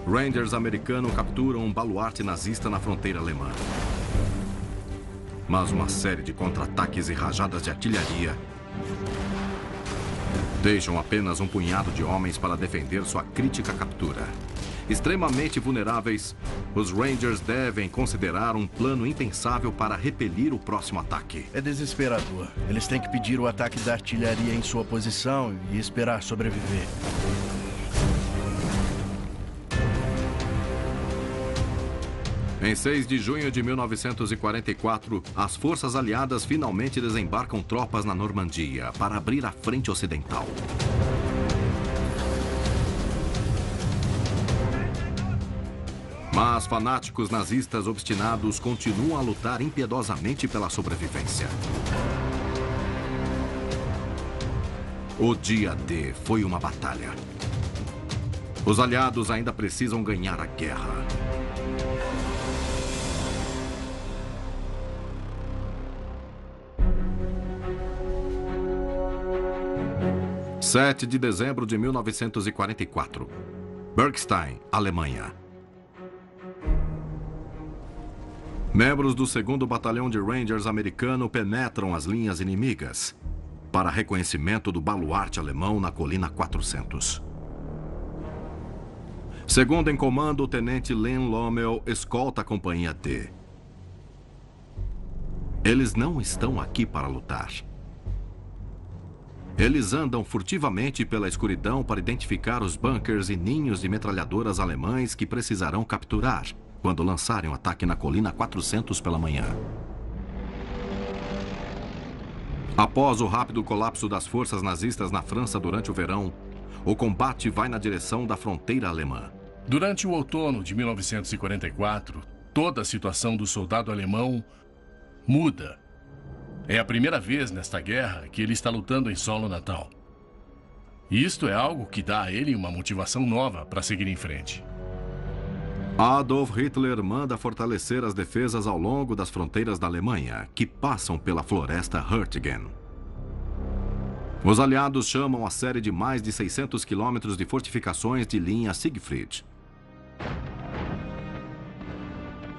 Rangers americanos capturam um baluarte nazista na fronteira alemã. Mas uma série de contra-ataques e rajadas de artilharia deixam apenas um punhado de homens para defender sua crítica captura. Extremamente vulneráveis, os Rangers devem considerar um plano impensável para repelir o próximo ataque. É desesperador. Eles têm que pedir o ataque da artilharia em sua posição e esperar sobreviver. Em 6 de junho de 1944, as forças aliadas finalmente desembarcam tropas na Normandia para abrir a frente ocidental. Mas fanáticos nazistas obstinados continuam a lutar impiedosamente pela sobrevivência. O dia D foi uma batalha. Os aliados ainda precisam ganhar a guerra. 7 de dezembro de 1944. Bergstein, Alemanha. Membros do 2º Batalhão de Rangers americano penetram as linhas inimigas para reconhecimento do baluarte alemão na colina 400. Segundo em comando, o tenente Len Lommel escolta a companhia D. Eles não estão aqui para lutar. Eles andam furtivamente pela escuridão para identificar os bunkers e ninhos de metralhadoras alemães que precisarão capturar quando lançarem o ataque na colina 400 pela manhã. Após o rápido colapso das forças nazistas na França durante o verão, o combate vai na direção da fronteira alemã. Durante o outono de 1944, toda a situação do soldado alemão muda. É a primeira vez nesta guerra que ele está lutando em solo natal. E isto é algo que dá a ele uma motivação nova para seguir em frente. Adolf Hitler manda fortalecer as defesas ao longo das fronteiras da Alemanha, que passam pela floresta Hürtgen. Os aliados chamam a série de mais de 600 quilômetros de fortificações de linha Siegfried.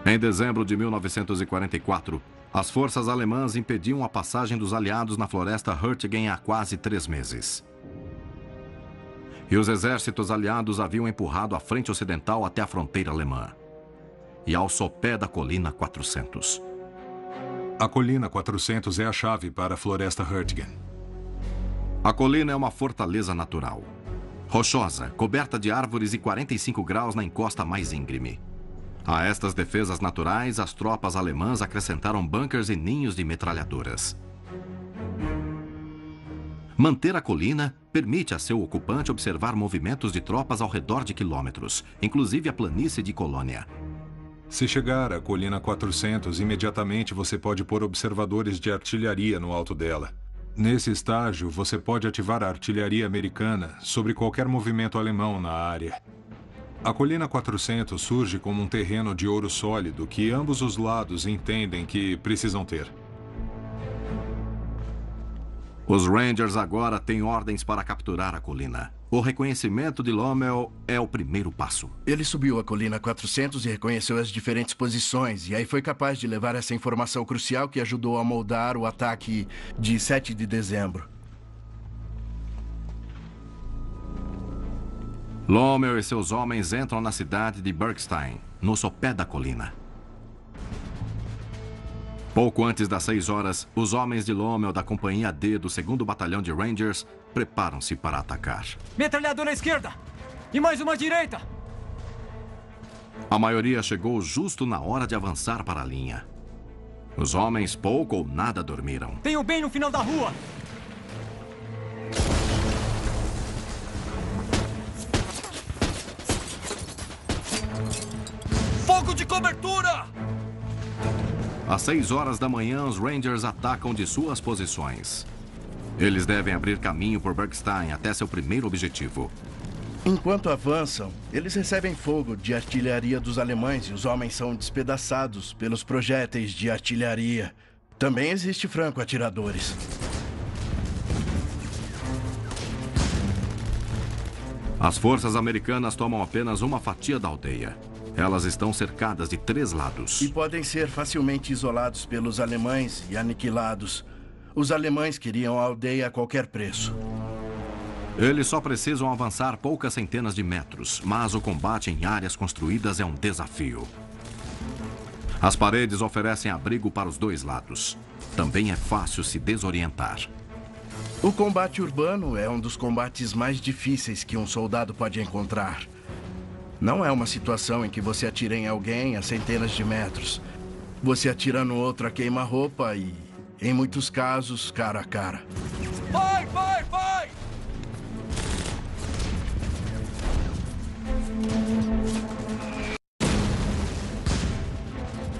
Em dezembro de 1944, as forças alemãs impediam a passagem dos aliados na floresta Hürtgen há quase 3 meses. E os exércitos aliados haviam empurrado a frente ocidental até a fronteira alemã e ao sopé da colina 400. A colina 400 é a chave para a floresta Hürtgen. A colina é uma fortaleza natural, rochosa, coberta de árvores e 45 graus na encosta mais íngreme. A estas defesas naturais, as tropas alemãs acrescentaram bunkers e ninhos de metralhadoras. Manter a colina permite a seu ocupante observar movimentos de tropas ao redor de quilômetros, inclusive a planície de Colônia. Se chegar à colina 400, imediatamente você pode pôr observadores de artilharia no alto dela. Nesse estágio, você pode ativar a artilharia americana sobre qualquer movimento alemão na área. A colina 400 surge como um terreno de ouro sólido que ambos os lados entendem que precisam ter. Os Rangers agora têm ordens para capturar a colina. O reconhecimento de Lommel é o primeiro passo. Ele subiu a colina 400 e reconheceu as diferentes posições, e aí foi capaz de levar essa informação crucial que ajudou a moldar o ataque de 7 de dezembro. Lommel e seus homens entram na cidade de Bergstein, no sopé da colina. Pouco antes das 6 horas, os homens de Lommel da Companhia D do 2º Batalhão de Rangers preparam-se para atacar. Metralhadora à esquerda! E mais uma à direita! A maioria chegou justo na hora de avançar para a linha. Os homens pouco ou nada dormiram. Tenho bem no final da rua! Fogo de cobertura! Às 6 horas da manhã, os Rangers atacam de suas posições. Eles devem abrir caminho por Bergstein até seu primeiro objetivo. Enquanto avançam, eles recebem fogo de artilharia dos alemães e os homens são despedaçados pelos projéteis de artilharia. Também existe franco-atiradores. As forças americanas tomam apenas uma fatia da aldeia. Elas estão cercadas de 3 lados. E podem ser facilmente isolados pelos alemães e aniquilados. Os alemães queriam a aldeia a qualquer preço. Eles só precisam avançar poucas centenas de metros, mas o combate em áreas construídas é um desafio. As paredes oferecem abrigo para os 2 lados. Também é fácil se desorientar. O combate urbano é um dos combates mais difíceis que um soldado pode encontrar. Não é uma situação em que você atira em alguém a centenas de metros. Você atira no outro a queima-roupa e, em muitos casos, cara a cara. Vai, vai, vai!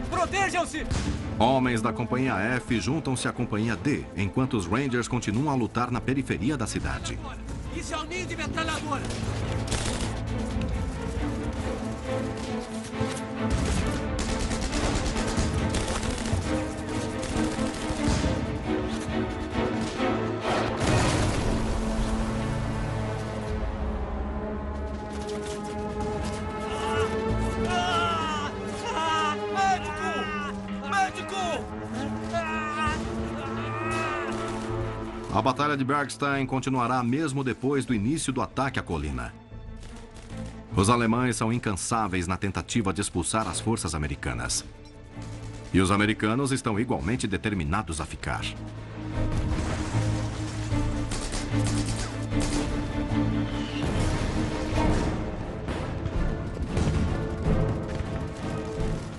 Protejam-se! Homens da Companhia F juntam-se à Companhia D, enquanto os Rangers continuam a lutar na periferia da cidade. Isso é um ninho de metralhadora! A Batalha de Bergstein continuará mesmo depois do início do ataque à colina. Os alemães são incansáveis na tentativa de expulsar as forças americanas. E os americanos estão igualmente determinados a ficar.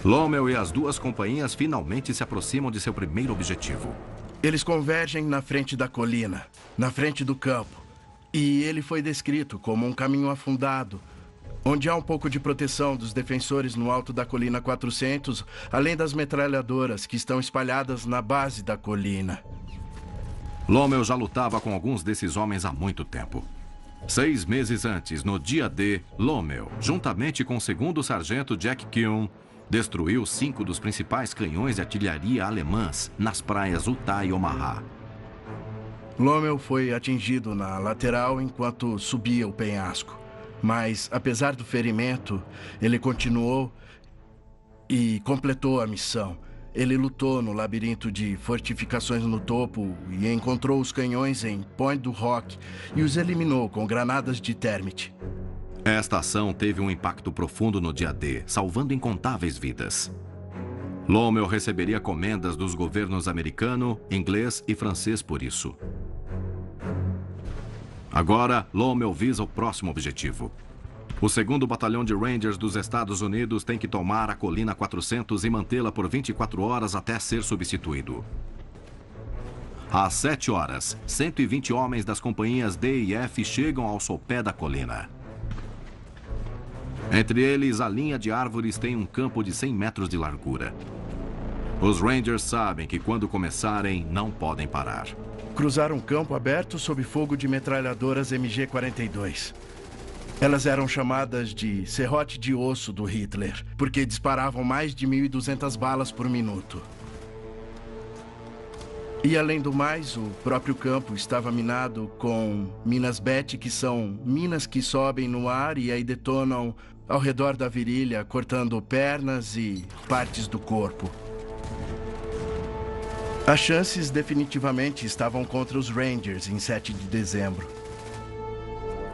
Lommel e as 2 companhias finalmente se aproximam de seu primeiro objetivo. Eles convergem na frente da colina, na frente do campo. E ele foi descrito como um caminho afundado, onde há um pouco de proteção dos defensores no alto da colina 400, além das metralhadoras que estão espalhadas na base da colina. Lommel já lutava com alguns desses homens há muito tempo. 6 meses antes, no dia D, Lommel, juntamente com o 2º sargento Jack Keown, destruiu 5 dos principais canhões de artilharia alemãs nas praias Utah e Omaha. Lommel foi atingido na lateral enquanto subia o penhasco. Mas, apesar do ferimento, ele continuou e completou a missão. Ele lutou no labirinto de fortificações no topo e encontrou os canhões em Point du Roc e os eliminou com granadas de termite. Esta ação teve um impacto profundo no dia D, salvando incontáveis vidas. Lommel receberia comendas dos governos americano, inglês e francês por isso. Agora, Lommel visa o próximo objetivo. O 2º Batalhão de Rangers dos Estados Unidos tem que tomar a colina 400 e mantê-la por 24 horas até ser substituído. Às 7 horas, 120 homens das companhias D e F chegam ao sopé da colina. Entre eles, a linha de árvores tem um campo de 100 metros de largura. Os Rangers sabem que quando começarem, não podem parar. Cruzaram um campo aberto sob fogo de metralhadoras MG-42. Elas eram chamadas de serrote de osso do Hitler, porque disparavam mais de 1.200 balas por minuto. E, além do mais, o próprio campo estava minado com minas BET, que são minas que sobem no ar e aí detonam ao redor da virilha, cortando pernas e partes do corpo. As chances definitivamente estavam contra os Rangers em 7 de dezembro.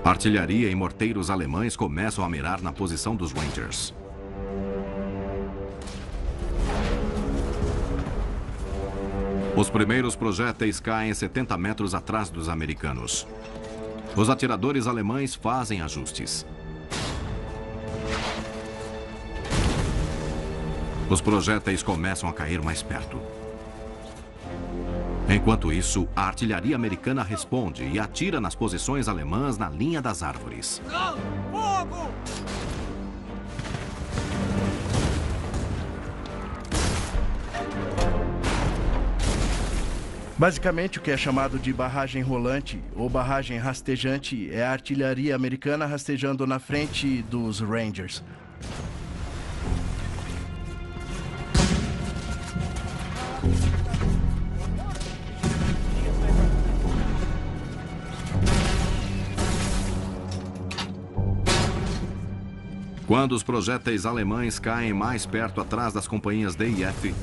Artilharia e morteiros alemães começam a mirar na posição dos Rangers. Os primeiros projéteis caem 70 metros atrás dos americanos. Os atiradores alemães fazem ajustes. Os projéteis começam a cair mais perto. Enquanto isso, a artilharia americana responde e atira nas posições alemãs na linha das árvores. Fogo! Basicamente, o que é chamado de barragem rolante ou barragem rastejante é a artilharia americana rastejando na frente dos Rangers. Quando os projéteis alemães caem mais perto atrás das companhias D e F,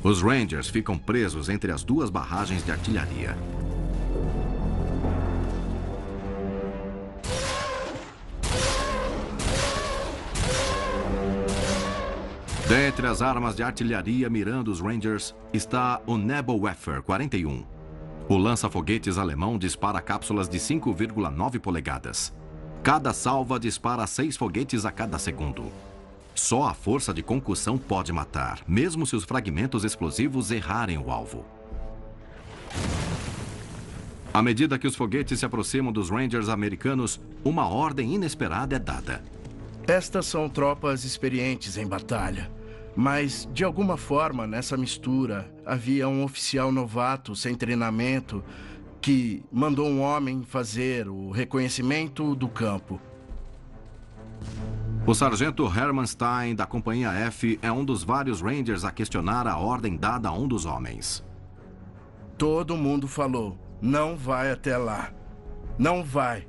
os Rangers ficam presos entre as duas barragens de artilharia. Dentre as armas de artilharia mirando os Rangers está o Nebelwerfer 41. O lança-foguetes alemão dispara cápsulas de 5,9 polegadas. Cada salva dispara 6 foguetes a cada segundo. Só a força de concussão pode matar, mesmo se os fragmentos explosivos errarem o alvo. À medida que os foguetes se aproximam dos Rangers americanos, uma ordem inesperada é dada. Estas são tropas experientes em batalha. Mas, de alguma forma, nessa mistura, havia um oficial novato sem treinamento que mandou um homem fazer o reconhecimento do campo. O sargento Hermann Stein, da Companhia F, é um dos vários Rangers a questionar a ordem dada a um dos homens. Todo mundo falou, não vai até lá. Não vai.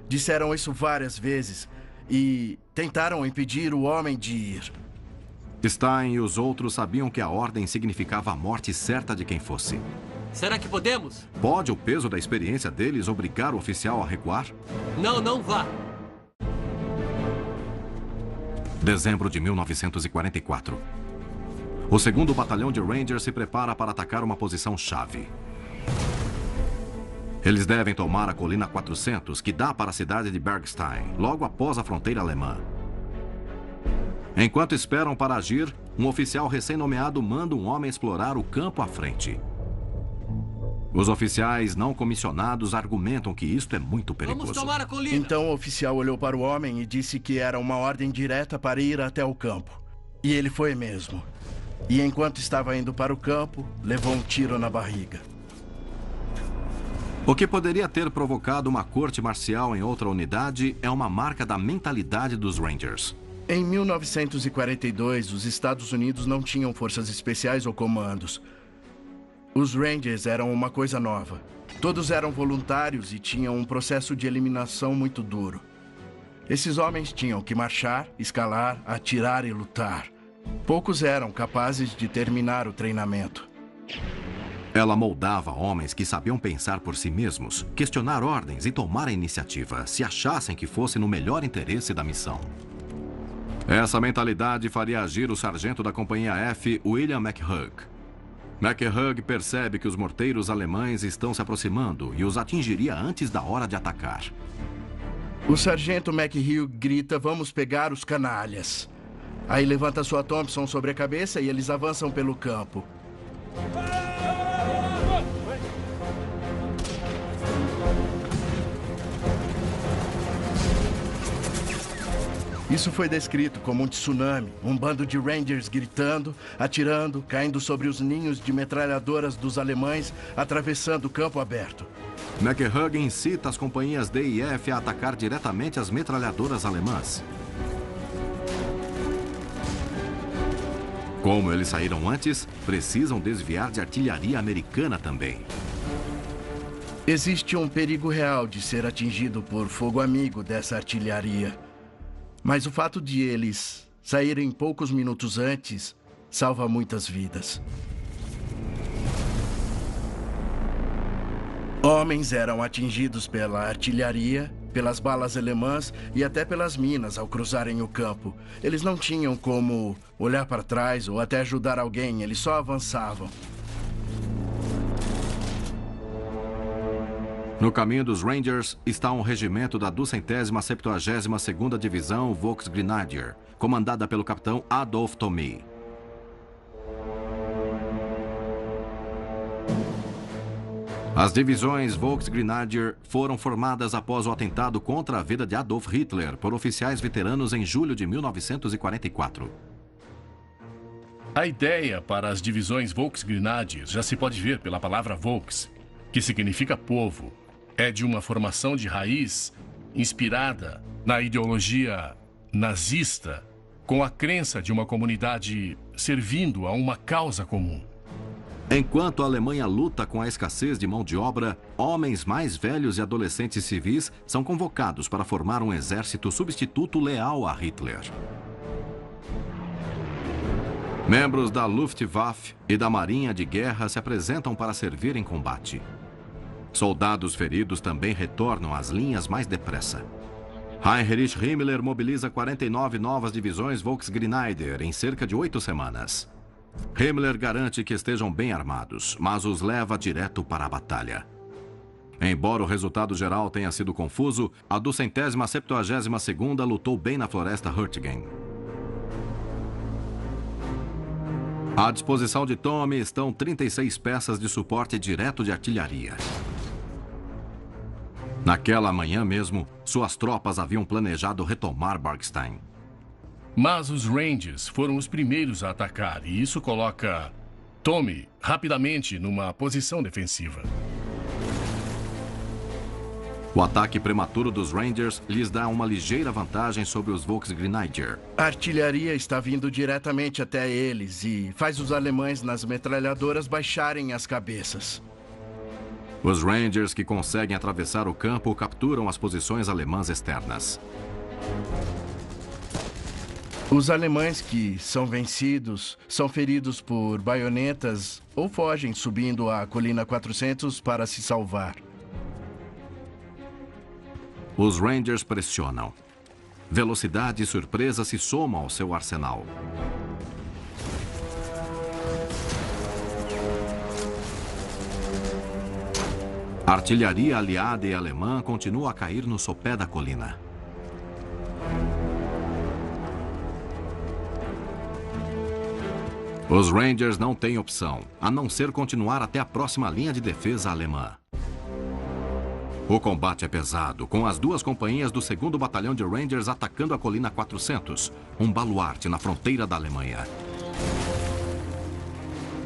Disseram isso várias vezes e tentaram impedir o homem de ir. Stein e os outros sabiam que a ordem significava a morte certa de quem fosse. Será que podemos? Pode o peso da experiência deles obrigar o oficial a recuar? Não, não vá. Dezembro de 1944. O 2º Batalhão de Rangers se prepara para atacar uma posição-chave. Eles devem tomar a colina 400, que dá para a cidade de Bergstein, logo após a fronteira alemã. Enquanto esperam para agir, um oficial recém-nomeado manda um homem explorar o campo à frente. Os oficiais não comissionados argumentam que isto é muito perigoso. Vamos tomar a colina. Então o oficial olhou para o homem e disse que era uma ordem direta para ir até o campo. E ele foi mesmo. E enquanto estava indo para o campo, levou um tiro na barriga. O que poderia ter provocado uma corte marcial em outra unidade é uma marca da mentalidade dos Rangers. Em 1942, os Estados Unidos não tinham forças especiais ou comandos. Os Rangers eram uma coisa nova. Todos eram voluntários e tinham um processo de eliminação muito duro. Esses homens tinham que marchar, escalar, atirar e lutar. Poucos eram capazes de terminar o treinamento. Ela moldava homens que sabiam pensar por si mesmos, questionar ordens e tomar a iniciativa, se achassem que fosse no melhor interesse da missão. Essa mentalidade faria agir o sargento da Companhia F, William McHugh. McHugh percebe que os morteiros alemães estão se aproximando e os atingiria antes da hora de atacar. O sargento McHugh grita, vamos pegar os canalhas. Aí levanta sua Thompson sobre a cabeça e eles avançam pelo campo. Isso foi descrito como um tsunami, um bando de Rangers gritando, atirando, caindo sobre os ninhos de metralhadoras dos alemães, atravessando o campo aberto. McHugh incita as companhias D e F a atacar diretamente as metralhadoras alemãs. Como eles saíram antes, precisam desviar de artilharia americana também. Existe um perigo real de ser atingido por fogo amigo dessa artilharia. Mas o fato de eles saírem poucos minutos antes salva muitas vidas. Homens eram atingidos pela artilharia, pelas balas alemãs e até pelas minas ao cruzarem o campo. Eles não tinham como olhar para trás ou até ajudar alguém, eles só avançavam. No caminho dos Rangers está um regimento da 272ª Divisão Volksgrenadier, comandada pelo capitão Adolf Thomé. As divisões Volksgrenadier foram formadas após o atentado contra a vida de Adolf Hitler por oficiais veteranos em julho de 1944. A ideia para as divisões Volksgrenadier já se pode ver pela palavra Volks, que significa povo. É de uma formação de raiz inspirada na ideologia nazista, com a crença de uma comunidade servindo a uma causa comum. Enquanto a Alemanha luta com a escassez de mão de obra, homens mais velhos e adolescentes civis são convocados para formar um exército substituto leal a Hitler. Membros da Luftwaffe e da Marinha de Guerra se apresentam para servir em combate. Soldados feridos também retornam às linhas mais depressa. Heinrich Himmler mobiliza 49 novas divisões Volksgrenadier em cerca de 8 semanas. Himmler garante que estejam bem armados, mas os leva direto para a batalha. Embora o resultado geral tenha sido confuso, a 272ª lutou bem na floresta Hurtgen. À disposição de Tommy estão 36 peças de suporte direto de artilharia. Naquela manhã mesmo, suas tropas haviam planejado retomar Barkstein. Mas os Rangers foram os primeiros a atacar, e isso coloca Tommy rapidamente numa posição defensiva. O ataque prematuro dos Rangers lhes dá uma ligeira vantagem sobre os Volksgrenadier. A artilharia está vindo diretamente até eles e faz os alemães nas metralhadoras baixarem as cabeças. Os Rangers que conseguem atravessar o campo capturam as posições alemãs externas. Os alemães que são vencidos são feridos por baionetas ou fogem subindo a colina 400 para se salvar. Os Rangers pressionam. Velocidade e surpresa se somam ao seu arsenal. A artilharia aliada e alemã continua a cair no sopé da colina. Os Rangers não têm opção, a não ser continuar até a próxima linha de defesa alemã. O combate é pesado, com as 2 companhias do 2º Batalhão de Rangers atacando a colina 400, um baluarte na fronteira da Alemanha.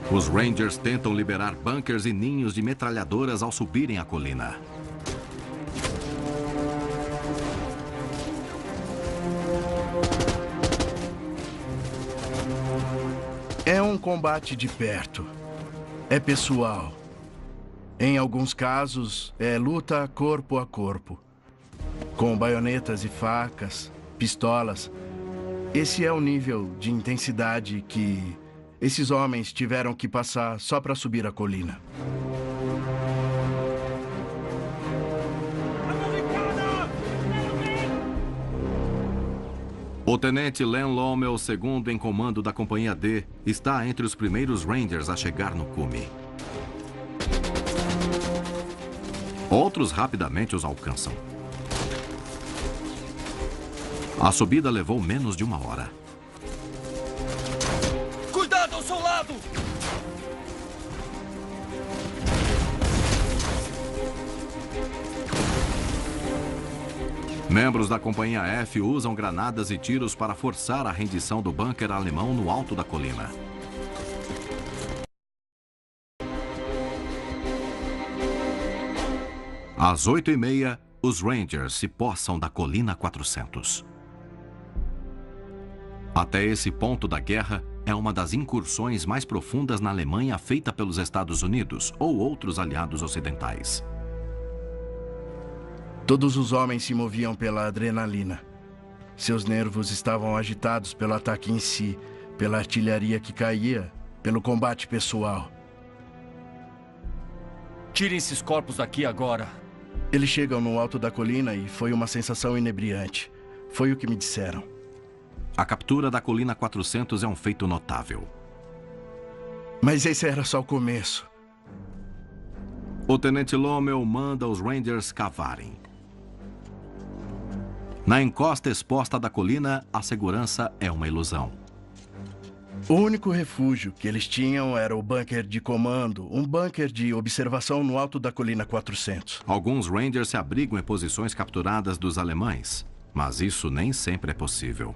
Os Rangers tentam liberar bunkers e ninhos de metralhadoras ao subirem a colina. É um combate de perto. É pessoal. Em alguns casos, é luta corpo a corpo. Com baionetas e facas, pistolas. Esse é o nível de intensidade que esses homens tiveram que passar só para subir a colina. O tenente Len Lommel, segundo em comando da Companhia D, está entre os primeiros Rangers a chegar no cume. Outros rapidamente os alcançam. A subida levou menos de 1 hora. Cuidado ao seu lado! Membros da Companhia F usam granadas e tiros para forçar a rendição do bunker alemão no alto da colina. Às 8h30, os Rangers se possam da colina 400. Até esse ponto da guerra, é uma das incursões mais profundas na Alemanha feita pelos Estados Unidos ou outros aliados ocidentais. Todos os homens se moviam pela adrenalina. Seus nervos estavam agitados pelo ataque em si, pela artilharia que caía, pelo combate pessoal. Tirem esses corpos daqui agora. Eles chegam no alto da colina e foi uma sensação inebriante. Foi o que me disseram. A captura da colina 400 é um feito notável. Mas esse era só o começo. O tenente Lommel manda os Rangers cavarem. Na encosta exposta da colina, a segurança é uma ilusão. O único refúgio que eles tinham era o bunker de comando, um bunker de observação no alto da colina 400. Alguns Rangers se abrigam em posições capturadas dos alemães, mas isso nem sempre é possível.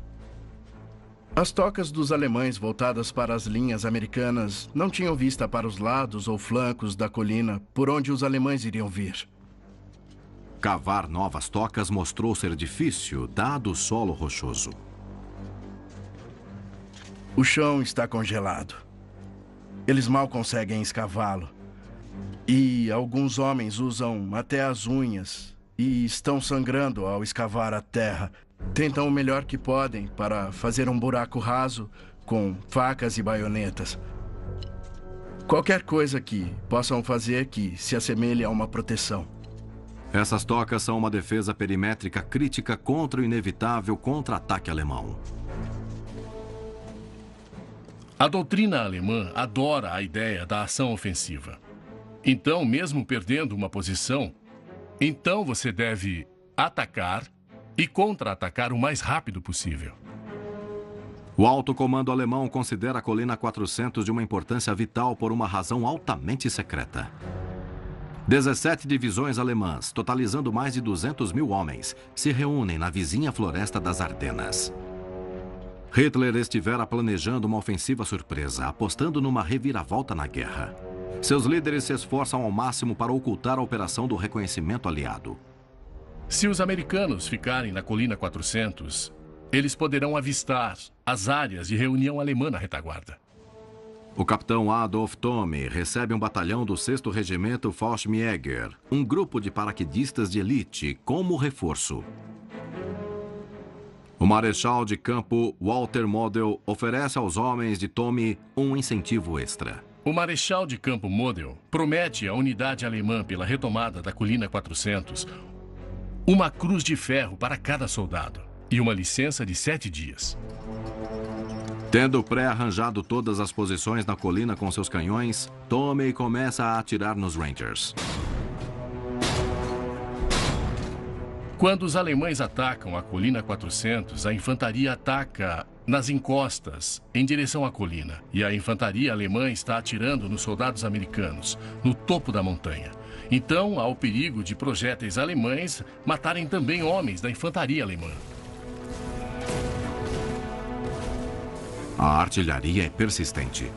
As tocas dos alemães voltadas para as linhas americanas não tinham vista para os lados ou flancos da colina por onde os alemães iriam vir. Cavar novas tocas mostrou ser difícil, dado o solo rochoso. O chão está congelado. Eles mal conseguem escavá-lo. E alguns homens usam até as unhas e estão sangrando ao escavar a terra. Tentam o melhor que podem para fazer um buraco raso com facas e baionetas. Qualquer coisa que possam fazer que se assemelhe a uma proteção. Essas tocas são uma defesa perimétrica crítica contra o inevitável contra-ataque alemão. A doutrina alemã adora a ideia da ação ofensiva. Então, mesmo perdendo uma posição, então você deve atacar e contra-atacar o mais rápido possível. O alto comando alemão considera a colina 400 de uma importância vital por uma razão altamente secreta. 17 divisões alemãs, totalizando mais de 200 mil homens, se reúnem na vizinha floresta das Ardenas. Hitler estivera planejando uma ofensiva surpresa, apostando numa reviravolta na guerra. Seus líderes se esforçam ao máximo para ocultar a operação do reconhecimento aliado. Se os americanos ficarem na colina 400, eles poderão avistar as áreas de reunião alemã na retaguarda. O capitão Adolf Thome recebe um batalhão do 6º Regimento Fallschirmjäger, um grupo de paraquedistas de elite, como reforço. O marechal de campo Walter Model oferece aos homens de Thome um incentivo extra. O marechal de campo Model promete à unidade alemã pela retomada da colina 400 uma cruz de ferro para cada soldado e uma licença de 7 dias. Tendo pré-arranjado todas as posições na colina com seus canhões, Thome começa a atirar nos Rangers. Quando os alemães atacam a colina 400, a infantaria ataca nas encostas, em direção à colina. E a infantaria alemã está atirando nos soldados americanos, no topo da montanha. Então, há o perigo de projéteis alemães matarem também homens da infantaria alemã. A artilharia é persistente.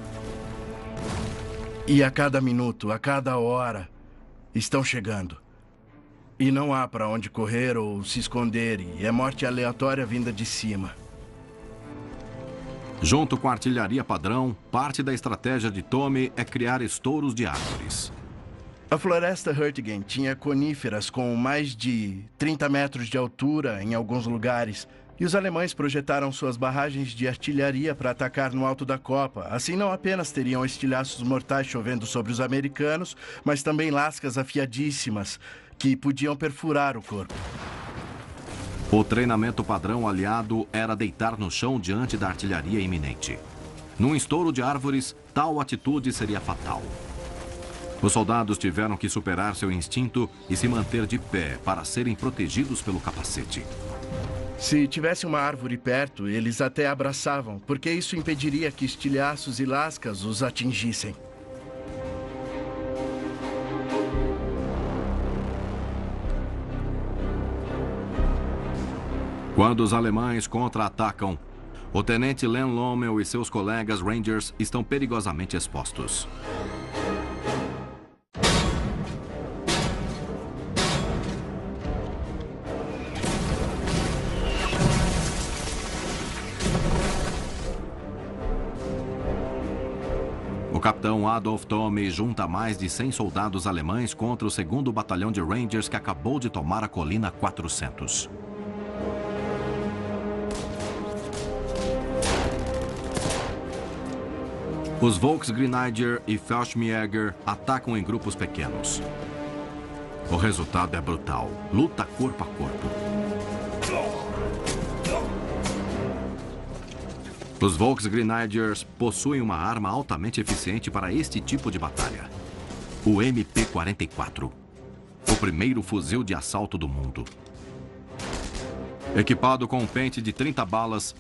E a cada minuto, a cada hora, estão chegando. E não há para onde correr ou se esconder, e é morte aleatória vinda de cima. Junto com a artilharia padrão, parte da estratégia de Thome é criar estouros de árvores. A floresta Hurtgen tinha coníferas com mais de 30 metros de altura em alguns lugares, e os alemães projetaram suas barragens de artilharia para atacar no alto da copa. Assim, não apenas teriam estilhaços mortais chovendo sobre os americanos, mas também lascas afiadíssimas que podiam perfurar o corpo. O treinamento padrão aliado era deitar no chão diante da artilharia iminente. Num estouro de árvores, tal atitude seria fatal. Os soldados tiveram que superar seu instinto e se manter de pé para serem protegidos pelo capacete. Se tivesse uma árvore perto, eles até abraçavam, porque isso impediria que estilhaços e lascas os atingissem. Quando os alemães contra-atacam, o tenente Len Lommel e seus colegas Rangers estão perigosamente expostos. O capitão Adolf Thome junta mais de 100 soldados alemães contra o 2º Batalhão de Rangers que acabou de tomar a colina 400. Os Volksgrenadier e Fallschirmjäger atacam em grupos pequenos. O resultado é brutal. Luta corpo a corpo. Os Volksgrenadiers possuem uma arma altamente eficiente para este tipo de batalha. O MP-44. O primeiro fuzil de assalto do mundo. Equipado com um pente de 30 balas,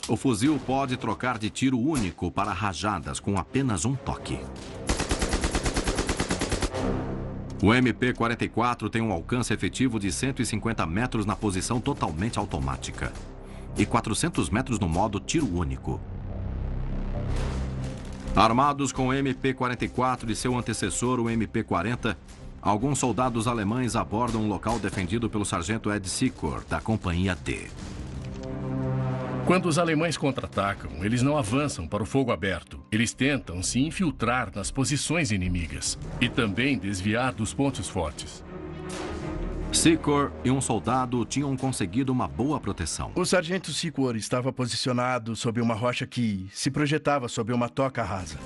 o fuzil pode trocar de tiro único para rajadas com apenas um toque. O MP-44 tem um alcance efetivo de 150 metros na posição totalmente automática e 400 metros no modo tiro único. Armados com o MP-44 e seu antecessor, o MP-40, alguns soldados alemães abordam um local defendido pelo sargento Ed Secor, da Companhia D. Quando os alemães contra-atacam, eles não avançam para o fogo aberto. Eles tentam se infiltrar nas posições inimigas e também desviar dos pontos fortes. Secor e um soldado tinham conseguido uma boa proteção. O sargento Secor estava posicionado sob uma rocha que se projetava sob uma toca rasa.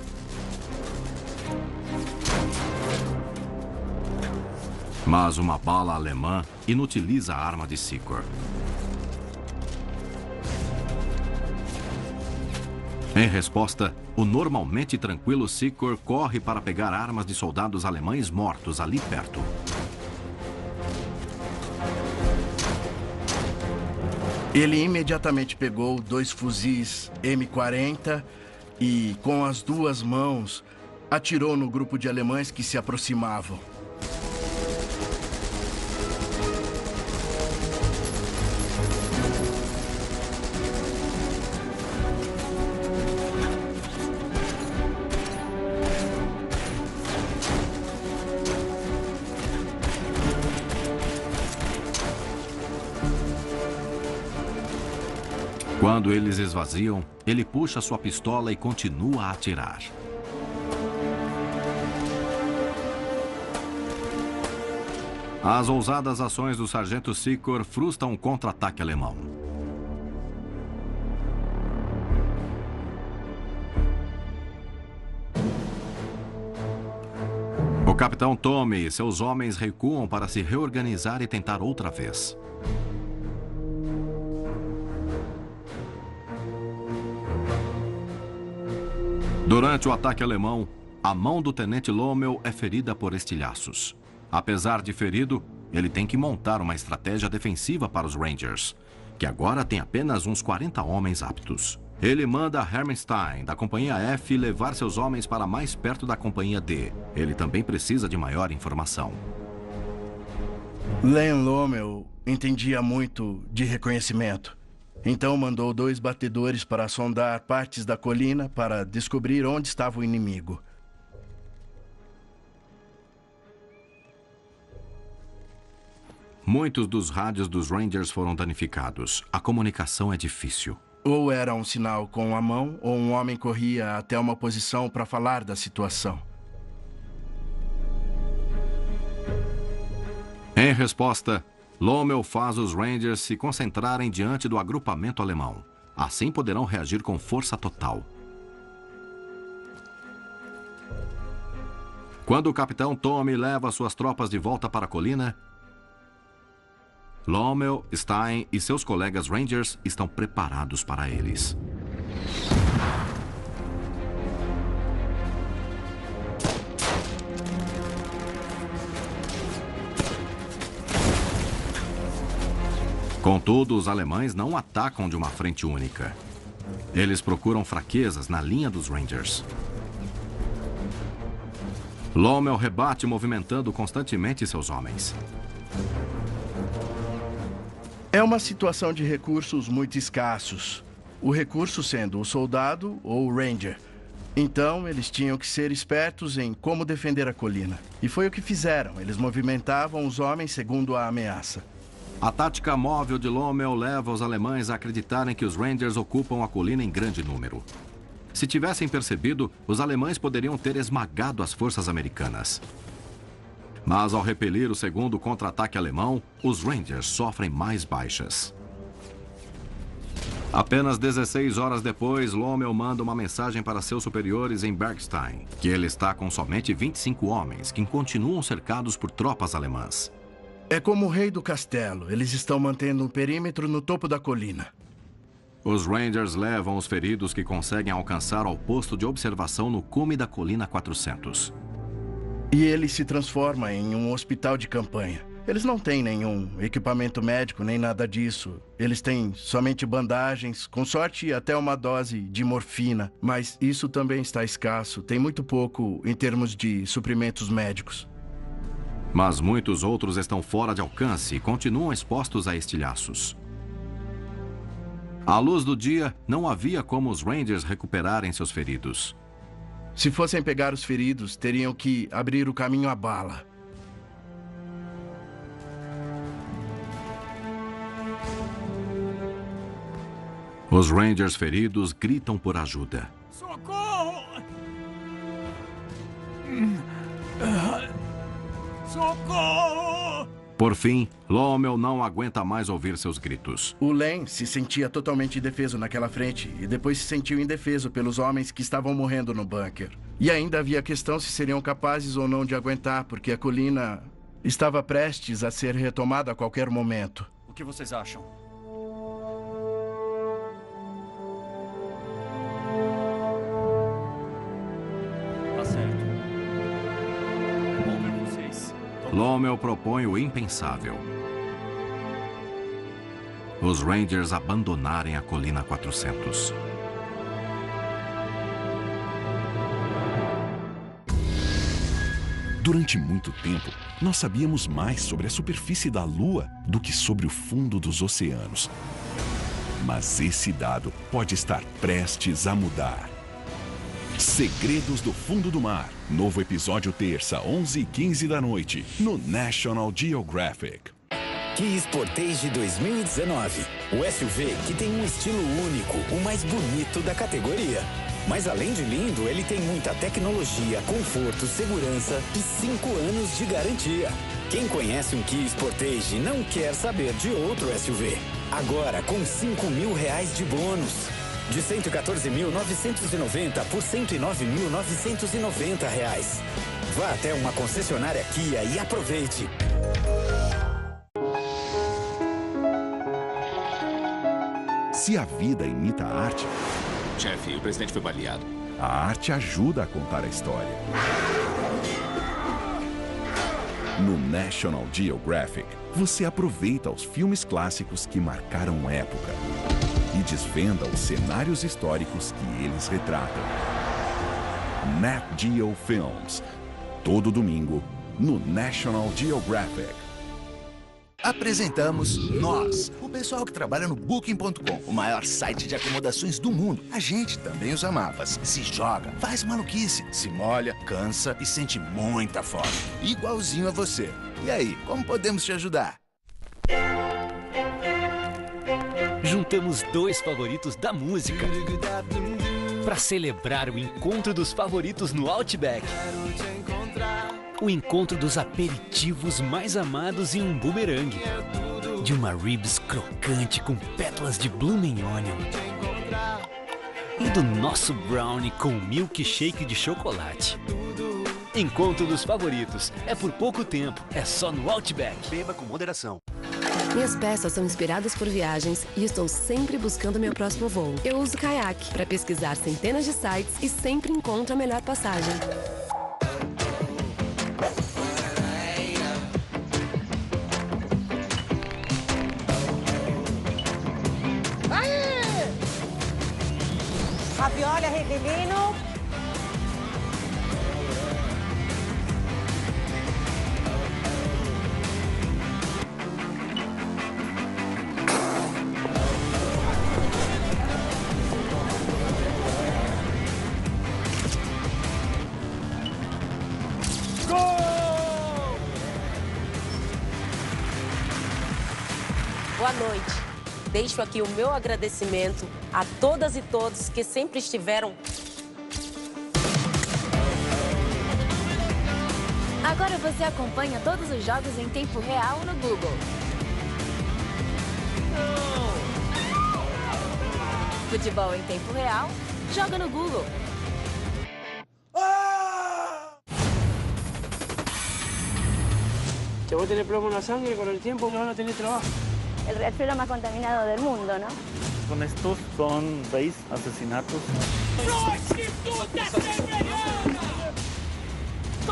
Mas uma bala alemã inutiliza a arma de Secor. Em resposta, o normalmente tranquilo Secor corre para pegar armas de soldados alemães mortos ali perto. Ele imediatamente pegou 2 fuzis M40 e, com as 2 mãos, atirou no grupo de alemães que se aproximavam. Quando eles esvaziam, ele puxa sua pistola e continua a atirar. As ousadas ações do sargento Secor frustram um contra-ataque alemão. O capitão Tommy e seus homens recuam para se reorganizar e tentar outra vez. Durante o ataque alemão, a mão do tenente Lommel é ferida por estilhaços. Apesar de ferido, ele tem que montar uma estratégia defensiva para os Rangers, que agora tem apenas uns 40 homens aptos. Ele manda Hermenstein, da Companhia F, levar seus homens para mais perto da Companhia D. Ele também precisa de maior informação. Len Lommel entendia muito de reconhecimento. Então mandou 2 batedores para sondar partes da colina para descobrir onde estava o inimigo. Muitos dos rádios dos Rangers foram danificados. A comunicação é difícil. Ou era um sinal com a mão, ou um homem corria até uma posição para falar da situação. Em resposta, Lommel faz os Rangers se concentrarem diante do agrupamento alemão. Assim poderão reagir com força total. Quando o capitão Tommy leva suas tropas de volta para a colina, Lommel, Stein e seus colegas Rangers estão preparados para eles. Contudo, os alemães não atacam de uma frente única. Eles procuram fraquezas na linha dos Rangers. Lommel rebate movimentando constantemente seus homens. É uma situação de recursos muito escassos. O recurso sendo o soldado ou o ranger. Então, eles tinham que ser espertos em como defender a colina. E foi o que fizeram. Eles movimentavam os homens segundo a ameaça. A tática móvel de Lommel leva os alemães a acreditarem que os Rangers ocupam a colina em grande número. Se tivessem percebido, os alemães poderiam ter esmagado as forças americanas. Mas ao repelir o segundo contra-ataque alemão, os Rangers sofrem mais baixas. Apenas 16 horas depois, Lommel manda uma mensagem para seus superiores em Bergstein, que ele está com somente 25 homens, que continuam cercados por tropas alemãs. É como o rei do castelo. Eles estão mantendo um perímetro no topo da colina. Os Rangers levam os feridos que conseguem alcançar ao posto de observação no cume da colina 400. E ele se transforma em um hospital de campanha. Eles não têm nenhum equipamento médico, nem nada disso. Eles têm somente bandagens, com sorte até uma dose de morfina. Mas isso também está escasso. Tem muito pouco em termos de suprimentos médicos. Mas muitos outros estão fora de alcance e continuam expostos a estilhaços. À luz do dia, não havia como os Rangers recuperarem seus feridos. Se fossem pegar os feridos, teriam que abrir o caminho à bala. Os Rangers feridos gritam por ajuda. Socorro! Socorro! Por fim, Lommel não aguenta mais ouvir seus gritos. O Len se sentia totalmente indefeso naquela frente e depois se sentiu indefeso pelos homens que estavam morrendo no bunker. E ainda havia a questão se seriam capazes ou não de aguentar, porque a colina estava prestes a ser retomada a qualquer momento. O que vocês acham? Tá certo. Vou ver vocês. Lommel propõe o impensável: os Rangers abandonarem a Colina 400. Durante muito tempo, nós sabíamos mais sobre a superfície da Lua do que sobre o fundo dos oceanos. Mas esse dado pode estar prestes a mudar. Segredos do Fundo do Mar. Novo episódio terça, 11h15 da noite, no National Geographic. Kia Sportage 2019. O SUV que tem um estilo único, o mais bonito da categoria. Mas além de lindo, ele tem muita tecnologia, conforto, segurança e 5 anos de garantia. Quem conhece um Kia Sportage não quer saber de outro SUV. Agora com R$5.000 de bônus. De R$114.990 por R$109.990. Vá até uma concessionária Kia e aproveite. Se a vida imita a arte, Chefe, o presidente foi baleado. a arte ajuda a contar a história. No National Geographic, você aproveita os filmes clássicos que marcaram época e desvenda os cenários históricos que eles retratam. Nat Geo Films. Todo domingo, no National Geographic. Apresentamos nós, o pessoal que trabalha no Booking.com, o maior site de acomodações do mundo. A gente também usa mapas, se joga, faz maluquice, se molha, cansa e sente muita fome. Igualzinho a você. E aí, como podemos te ajudar? Juntamos dois favoritos da música para celebrar o encontro dos favoritos no Outback. O encontro dos aperitivos mais amados em um boomerang. De uma ribs crocante com pétalas de blooming onion. E do nosso brownie com milkshake de chocolate. Encontro dos favoritos. É por pouco tempo. É só no Outback. Beba com moderação. Minhas peças são inspiradas por viagens e estou sempre buscando meu próximo voo. Eu uso Kayak para pesquisar centenas de sites e sempre encontro a melhor passagem. Ravioli a Rivelino. Boa noite. Deixo aqui o meu agradecimento a todas e todos que sempre estiveram. Agora você acompanha todos os jogos em tempo real no Google. Futebol em tempo real, joga no Google. Si vos tenés plomo en la sangre, con el tiempo no van a tener trabajo. El riachuelo más contaminado del mundo, ¿no? Con estos son 6 asesinatos.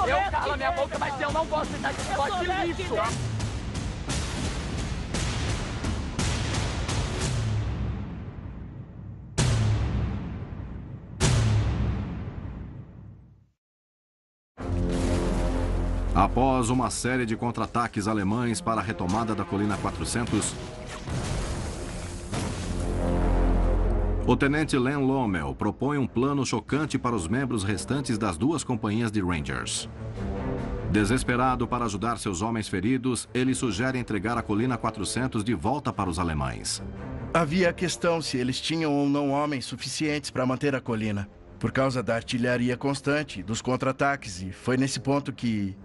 Eu calo a minha boca, mas eu não gosto de dar de lixo. Após uma série de contra-ataques alemães para a retomada da Colina 400, o tenente Len Lommel propõe um plano chocante para os membros restantes das duas companhias de Rangers. Desesperado para ajudar seus homens feridos, ele sugere entregar a Colina 400 de volta para os alemães. Havia a questão se eles tinham ou não homens suficientes para manter a colina, por causa da artilharia constante, dos contra-ataques, e foi nesse ponto que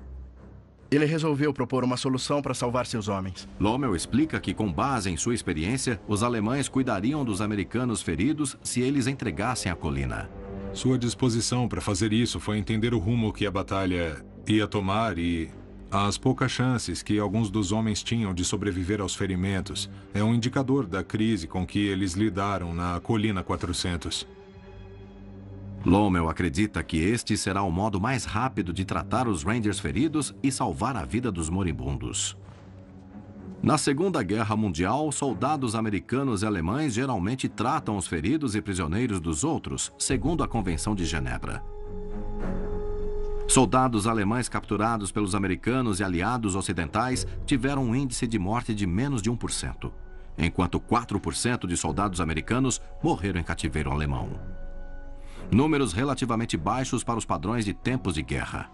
Ele resolveu propor uma solução para salvar seus homens. Lommel explica que, com base em sua experiência, os alemães cuidariam dos americanos feridos se eles entregassem a colina. Sua disposição para fazer isso foi entender o rumo que a batalha ia tomar e as poucas chances que alguns dos homens tinham de sobreviver aos ferimentos é um indicador da crise com que eles lidaram na Colina 400. Lommel acredita que este será o modo mais rápido de tratar os Rangers feridos e salvar a vida dos moribundos. Na Segunda Guerra Mundial, soldados americanos e alemães geralmente tratam os feridos e prisioneiros dos outros, segundo a Convenção de Genebra. Soldados alemães capturados pelos americanos e aliados ocidentais tiveram um índice de morte de menos de 1%, enquanto 4% de soldados americanos morreram em cativeiro alemão. Números relativamente baixos para os padrões de tempos de guerra.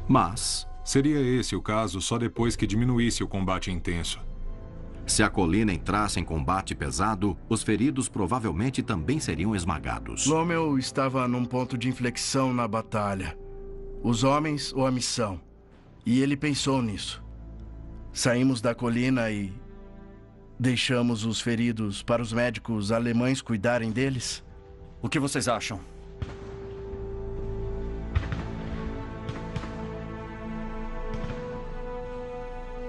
Mas seria esse o caso só depois que diminuísse o combate intenso. Se a colina entrasse em combate pesado, os feridos provavelmente também seriam esmagados. Lommel estava num ponto de inflexão na batalha. Os homens ou a missão. E ele pensou nisso. Saímos da colina e deixamos os feridos para os médicos alemães cuidarem deles? O que vocês acham?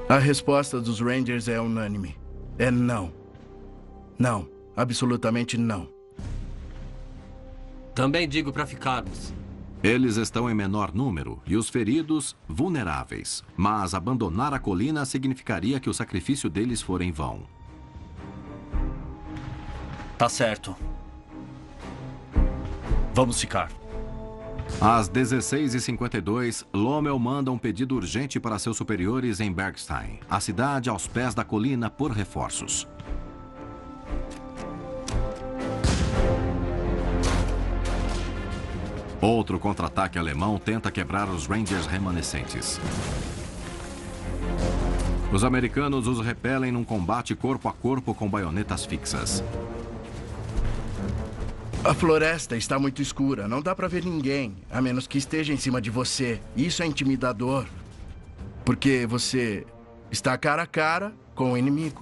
A resposta dos Rangers é unânime. É não. Não. Absolutamente não. Também digo para ficarmos. Eles estão em menor número e os feridos vulneráveis. Mas abandonar a colina significaria que o sacrifício deles for em vão. Tá certo. Vamos ficar. Às 16h52, Lommel manda um pedido urgente para seus superiores em Bergstein, a cidade aos pés da colina, por reforços. Outro contra-ataque alemão tenta quebrar os Rangers remanescentes. Os americanos os repelem num combate corpo a corpo com baionetas fixas. A floresta está muito escura, não dá para ver ninguém, a menos que esteja em cima de você. Isso é intimidador, porque você está cara a cara com o inimigo.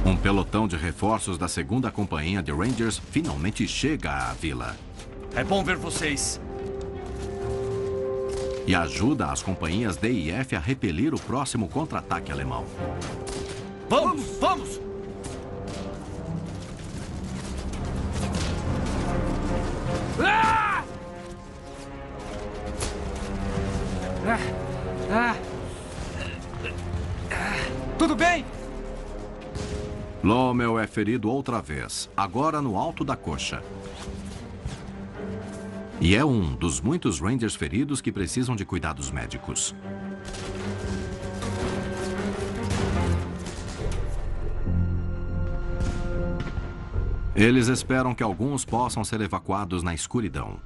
Um pelotão de reforços da 2ª Companhia de Rangers finalmente chega à vila. É bom ver vocês. E ajuda as companhias D e F a repelir o próximo contra-ataque alemão. Vamos, vamos! Ah! Tudo bem? Lommel é ferido outra vez, agora no alto da coxa. E é um dos muitos Rangers feridos que precisam de cuidados médicos. Eles esperam que alguns possam ser evacuados na escuridão.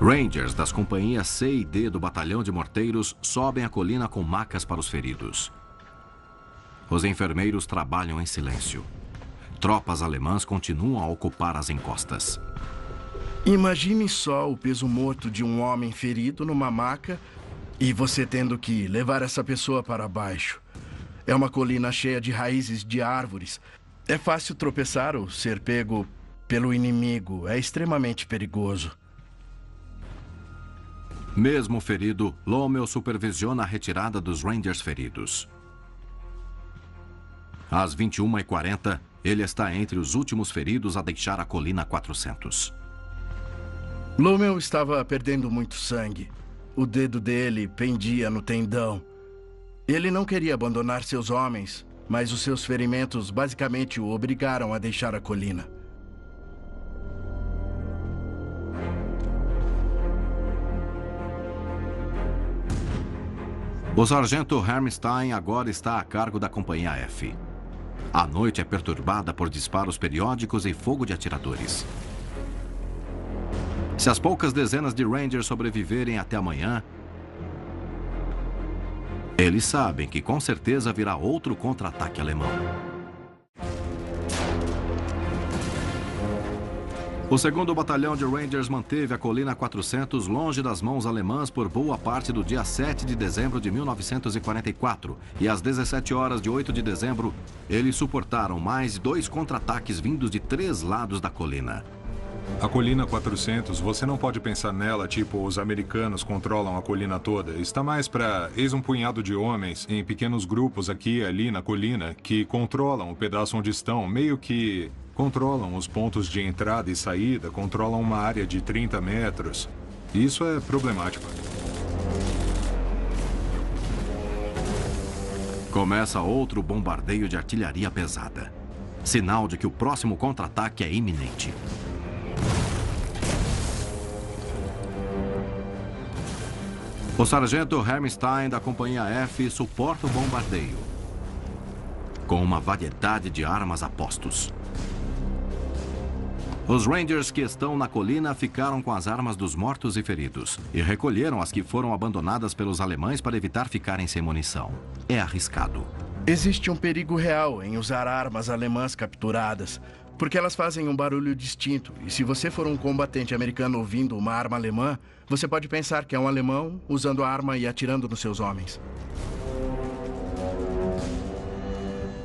Rangers das companhias C e D do Batalhão de Morteiros sobem a colina com macas para os feridos. Os enfermeiros trabalham em silêncio. Tropas alemãs continuam a ocupar as encostas. Imagine só o peso morto de um homem ferido numa maca e você tendo que levar essa pessoa para baixo. É uma colina cheia de raízes de árvores. É fácil tropeçar ou ser pego pelo inimigo. É extremamente perigoso. Mesmo ferido, Lommel supervisiona a retirada dos Rangers feridos. Às 21h40, ele está entre os últimos feridos a deixar a colina 400. Lommel estava perdendo muito sangue. O dedo dele pendia no tendão. Ele não queria abandonar seus homens, mas os seus ferimentos basicamente o obrigaram a deixar a colina. O sargento Hermstein agora está a cargo da Companhia F. A noite é perturbada por disparos periódicos e fogo de atiradores. Se as poucas dezenas de Rangers sobreviverem até amanhã, Eles sabem que com certeza virá outro contra-ataque alemão. O 2º Batalhão de Rangers manteve a Colina 400 longe das mãos alemãs por boa parte do dia 7 de dezembro de 1944. E às 17 horas de 8 de dezembro, eles suportaram mais 2 contra-ataques vindos de 3 lados da colina. A Colina 400, você não pode pensar nela tipo os americanos controlam a colina toda. Está mais para eis um punhado de homens em pequenos grupos aqui e ali na colina que controlam o pedaço onde estão, meio que controlam os pontos de entrada e saída, controlam uma área de 30 metros. Isso é problemático. Começa outro bombardeio de artilharia pesada. Sinal de que o próximo contra-ataque é iminente. O sargento Hammerstein da Companhia F suporta o bombardeio com uma variedade de armas a postos. Os Rangers que estão na colina ficaram com as armas dos mortos e feridos e recolheram as que foram abandonadas pelos alemães para evitar ficarem sem munição. É arriscado. Existe um perigo real em usar armas alemãs capturadas, porque elas fazem um barulho distinto. E se você for um combatente americano ouvindo uma arma alemã, você pode pensar que é um alemão usando a arma e atirando nos seus homens.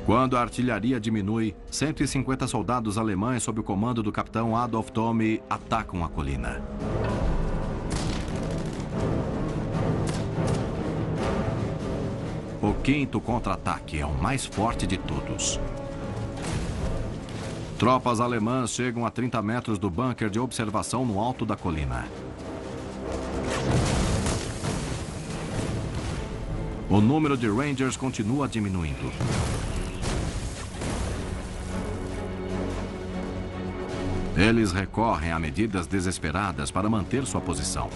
Quando a artilharia diminui, 150 soldados alemães sob o comando do capitão Adolf Thome atacam a colina. O 5º contra-ataque é o mais forte de todos. Tropas alemãs chegam a 30 metros do bunker de observação no alto da colina. O número de Rangers continua diminuindo. Eles recorrem a medidas desesperadas para manter sua posição.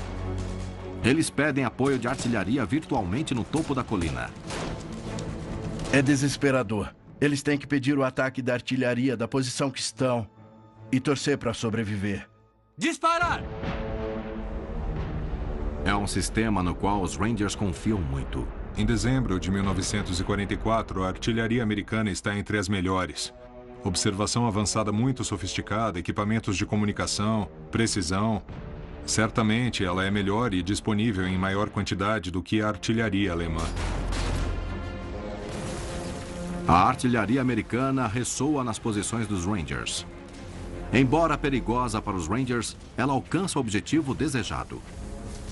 Eles pedem apoio de artilharia virtualmente no topo da colina. É desesperador. Eles têm que pedir o ataque da artilharia da posição que estão e torcer para sobreviver. Disparar! É um sistema no qual os Rangers confiam muito. Em dezembro de 1944, a artilharia americana está entre as melhores. Observação avançada muito sofisticada, equipamentos de comunicação, precisão. Certamente ela é melhor e disponível em maior quantidade do que a artilharia alemã. A artilharia americana ressoa nas posições dos Rangers. Embora perigosa para os Rangers, ela alcança o objetivo desejado.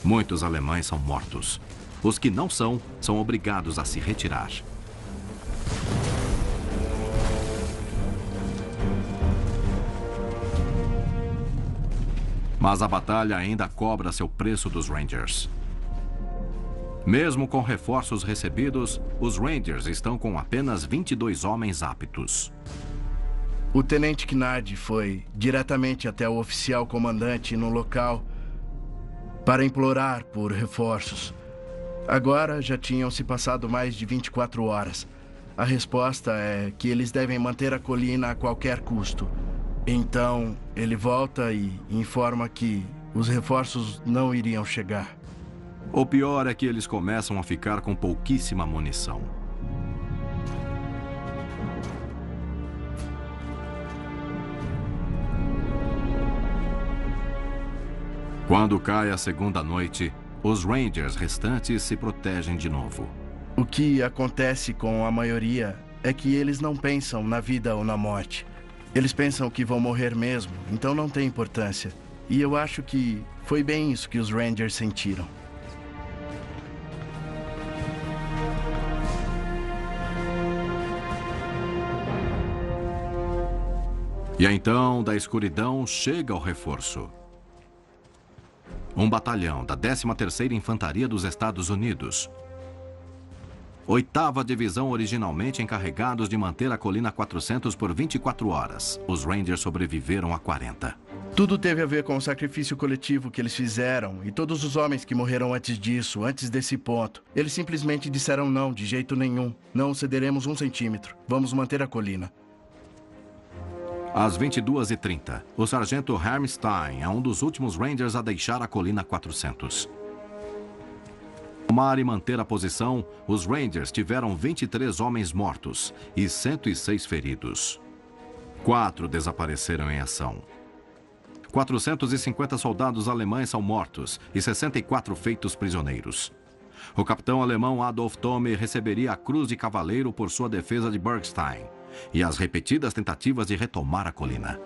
Muitos alemães são mortos. Os que não são obrigados a se retirar. Mas a batalha ainda cobra seu preço dos Rangers. Mesmo com reforços recebidos, os Rangers estão com apenas 22 homens aptos. O tenente Knard foi diretamente até o oficial comandante no local para implorar por reforços. Agora já tinham se passado mais de 24 horas. A resposta é que eles devem manter a colina a qualquer custo. Então, ele volta e informa que os reforços não iriam chegar. O pior é que eles começam a ficar com pouquíssima munição. Quando cai a segunda noite, os Rangers restantes se protegem de novo. O que acontece com a maioria é que eles não pensam na vida ou na morte. Eles pensam que vão morrer mesmo, então não tem importância. E eu acho que foi bem isso que os Rangers sentiram. E então, da escuridão, chega o reforço. Um batalhão da 13ª Infantaria dos Estados Unidos. 8ª Divisão originalmente encarregados de manter a Colina 400 por 24 horas. Os Rangers sobreviveram a 40. Tudo teve a ver com o sacrifício coletivo que eles fizeram e todos os homens que morreram antes disso, antes desse ponto. Eles simplesmente disseram não, de jeito nenhum. Não cederemos 1 centímetro. Vamos manter a colina. Às 22h30, o sargento Hammerstein é um dos últimos Rangers a deixar a Colina 400. O tomar e manter a posição, os Rangers tiveram 23 homens mortos e 106 feridos. 4 desapareceram em ação. 450 soldados alemães são mortos e 64 feitos prisioneiros. O capitão alemão Adolf Thome receberia a Cruz de Cavaleiro por sua defesa de Bergstein e as repetidas tentativas de retomar a colina.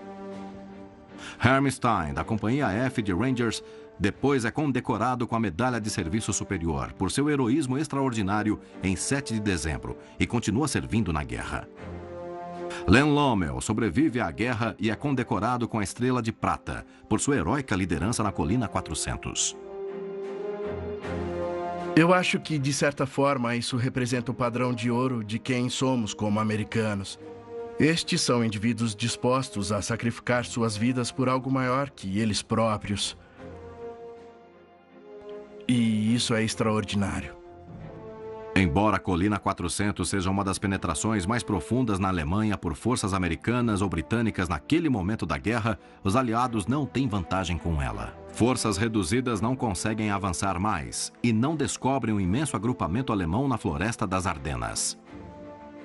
Hermstein, da Companhia F de Rangers, depois é condecorado com a Medalha de Serviço Superior por seu heroísmo extraordinário em 7 de dezembro e continua servindo na guerra. Len Lommel sobrevive à guerra e é condecorado com a Estrela de Prata por sua heróica liderança na Colina 400. Eu acho que, de certa forma, isso representa o padrão de ouro de quem somos como americanos. Estes são indivíduos dispostos a sacrificar suas vidas por algo maior que eles próprios. E isso é extraordinário. Embora a Colina 400 seja uma das penetrações mais profundas na Alemanha por forças americanas ou britânicas naquele momento da guerra, os aliados não têm vantagem com ela. Forças reduzidas não conseguem avançar mais e não descobrem um imenso agrupamento alemão na floresta das Ardenas.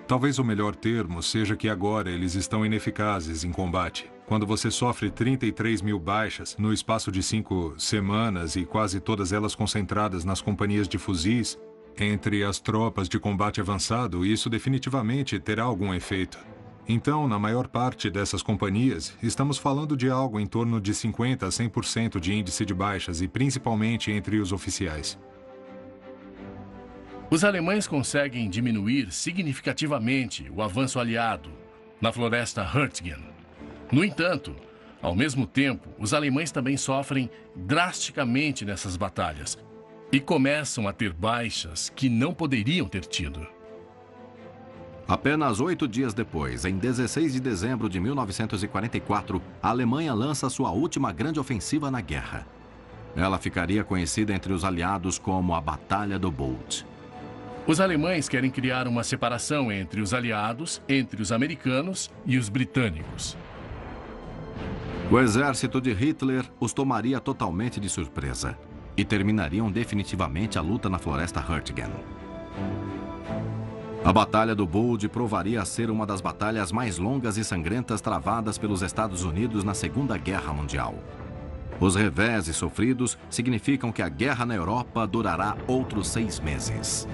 Talvez o melhor termo seja que agora eles estão ineficazes em combate. Quando você sofre 33 mil baixas no espaço de 5 semanas e quase todas elas concentradas nas companhias de fuzis, entre as tropas de combate avançado, isso definitivamente terá algum efeito. Então, na maior parte dessas companhias, estamos falando de algo em torno de 50% a 100% de índice de baixas e principalmente entre os oficiais. Os alemães conseguem diminuir significativamente o avanço aliado na floresta Hurtgen. No entanto, ao mesmo tempo, os alemães também sofrem drasticamente nessas batalhas e começam a ter baixas que não poderiam ter tido. Apenas 8 dias depois, em 16 de dezembro de 1944, a Alemanha lança sua última grande ofensiva na guerra. Ela ficaria conhecida entre os aliados como a Batalha do Bulge. Os alemães querem criar uma separação entre os aliados, entre os americanos e os britânicos. O exército de Hitler os tomaria totalmente de surpresa e terminariam definitivamente a luta na floresta Hurtgen. A Batalha do Bulge provaria ser uma das batalhas mais longas e sangrentas travadas pelos Estados Unidos na Segunda Guerra Mundial. Os reveses sofridos significam que a guerra na Europa durará outros 6 meses.